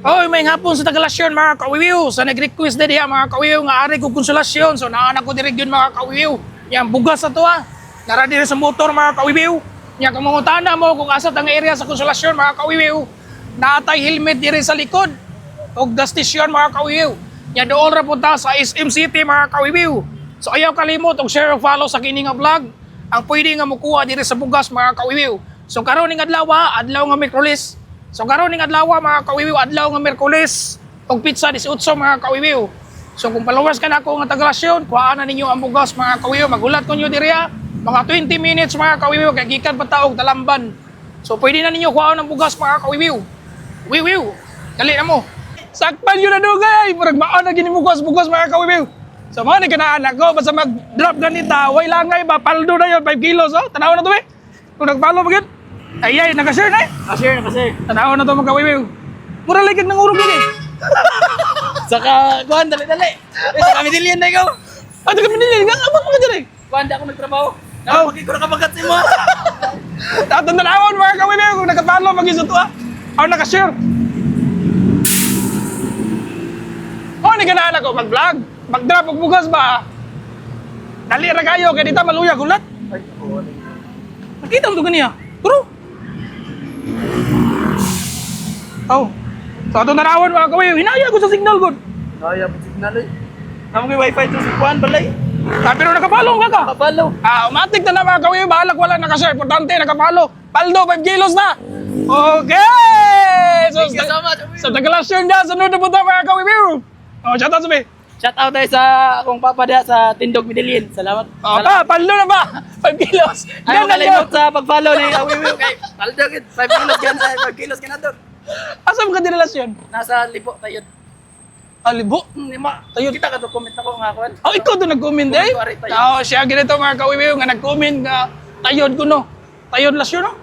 Oy, may hapon sa Tagalasyon mga kawiwiw. Sa nag-request na diya mga kawiwiw nga ari ko konsolasyon. So naanak ko diri yun mga kawiwiw. Yang bugas na to ha. Nara diri sa motor mga kawiwiw. Yang kamangutana mo kung asa ang area sa konsolasyon mga kawiwiw. Naatay helmet diri sa likod. Og the station mga kawiwiw. Yang doon ra punta sa SM City mga kawiwiw. So ayaw kalimot og share og follow sa kini nga vlog. Ang pwede nga mukuha diri sa bugas mga kawiwiw. So karon ning adlaw nga Miyerkules. So karon ning adlaw mga kawiwiw, adlaw nga Miyerkules, og pizza 18 mga kawiwiw. So kung followers ka na ako nga Tagalasyon, kuhaan na ninyo ang bugas mga kawiwiw. Magulat ko nyo diriya, mga 20 minutes mga kawiwiw, kay gikan pa taog Talamban. So pwede na ninyo kuhaan ang bugas mga kawiwiw. Wiwiw, dali na mo. Sakpan yun na dugay, parang maan na gini bugas mga kawiwiw. So mga ni kanaanak ko, basta mag-drop ganita, way langay ba, paldo na yun, 5 kilos, oh. Tanaw na to eh. Kung nag-follow ba yun? Ay, naka-share na eh. Naka-share. Tanaw na to mga kawiwiw. Mura ligag ng urog yun eh. Saka, kuhan, dali-dali. Sa kami dilyan na ikaw. Ano kami nila? Abot mga dyan eh. Kuhan, di ako nagtrabaho. Oh. Nakapagay ko nakabagat si mo. Tatandanawan mga kawiwiw kung naka-follow mag-iso to ah. Ako naka-share. O, ni kanaanak ko, mag-vlog. Mag-drop og bugas ba? Dali ra kayo, kaya dito maluya gulat. Ay, kuhan. Nakita mo ito ganiya? Pero, oh, so ito narawan mga kawiwiw, hinaya ko sa signal good. Kaya po signal eh. Naman may wifi to si Kuhan, balay. Pero nakapalo ka ka. Kapalo. Umatik na mga kawiwiw, bahalak wala nakashare. Importante, nakapalo. Paldo, 5 kilos na. Okay! So, Thank you so much. sa Tagalasyon dyan, sunod na po tayo mga kawiwiw. Oh, shout out sa me. Shout out tayo sa akong papa diya sa Tindog Medellin. Salamat. Oh, pa, paldo na ba? 5 kilos. Ayaw Ganda kalimot nyo. sa pag-follow ni Awiwiw kay Taldo gid 5 kilos yan, 5 kilos kinador. Asa mo ka dinalasyon? Nasa libo tayo. Alibo. Lima. Tayo. Kita ka to comment ako nga kuan. Oh, ikaw doon nag-comment eh. Oo, siya ganito mga kawiwiw nga nag-comment nga tayod ko no. Tayod lasyon no.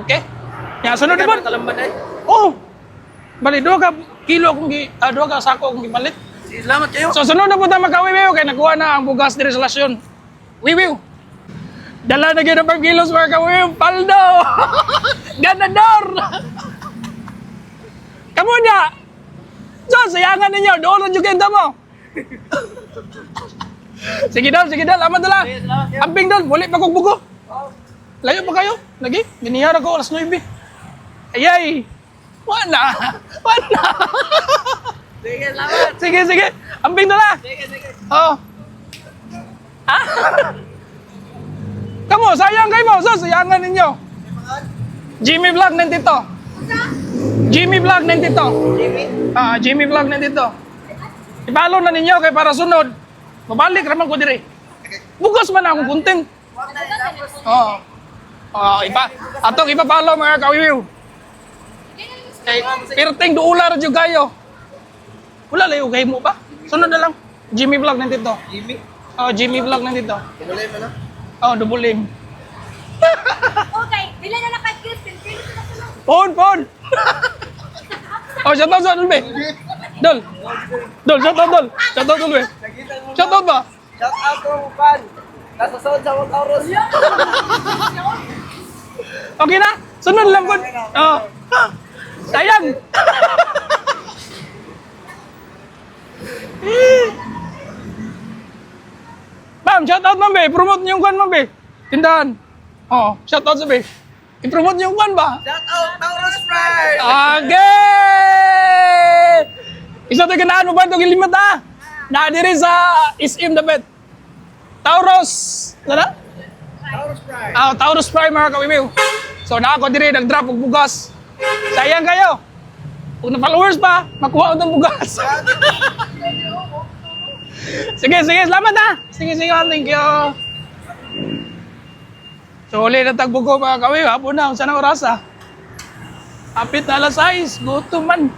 Okay. Yan, sunod na ba? Talamban ay. Oo. Bali, 2 ka kilo akong 2 ka sako akong gipalit. Salamat kayo. So sunod na po tayo mga kawiwiw kaya nakuha na ang bugas diri sa lasyon. Wiwiw. Dala na gina 5 kilos mga kawiwiw. Paldo. Ganador. Kamu niya. So, sayangan ninyo. Doon ang jugenda mo. Sige daw. Aman dala. Salamat kayo. Amping doon. Muli pa kong bugo. Layo pa kayo. Lagi. Giniyara ko alas 9. Ayay. Wala. Sige, salamat. Sige. Amping dala. Sige. Oo. Ah. Kamu, sayang kayo mo. So, sayangan ninyo. Jimmy Vlog nandito. Jimmy Vlog nandito. Jimmy. Jimmy Vlog nandito. I-follow na ninyo kay para sunod. Mabalik raman ko dire. Bukas man akong content. Oo. Atong ipa-follow mga kawiwiw. Kay perting duular jud kayo. Wala layo kay mo ba? Sunod na lang. Jimmy Vlog nandito. Jimmy. Jimmy Vlog nandito. Kulay mo na. Double M. Okay, bila na naka-kiss, pinipili ko na sila. Phone. Shout out sa Dol, be. Dol, shout out, Dol, be. Shout out ba? Shout out to Kuhan. Nasa sound sa Taurus. Okay na? Sunod lang po. Sayang. Ma'am, shout out ma'am, be. Promote niyo yung kwan, ma'am, be. Tindahan. Shout out sa be. I-promote niyo yung kwan ba? Shout out Taurus Pride. Okay! Isa ito ganahan mo ba ito gilimat ha? Naadiri sa SM Dapat. Taurus. Ano? Taurus Pride. Taurus Prime mga kawiwiw. So na ako diri nag-drop og bugas. Sayang kayo. Kung na-followers pa, makuha ko ng bugas. Sige, salamat ha. Sige, thank you. So ulit na tagbo ko mga kawiwiw. Hapon na, kung saan ang oras ha? Kapit na alas 6, gutom man.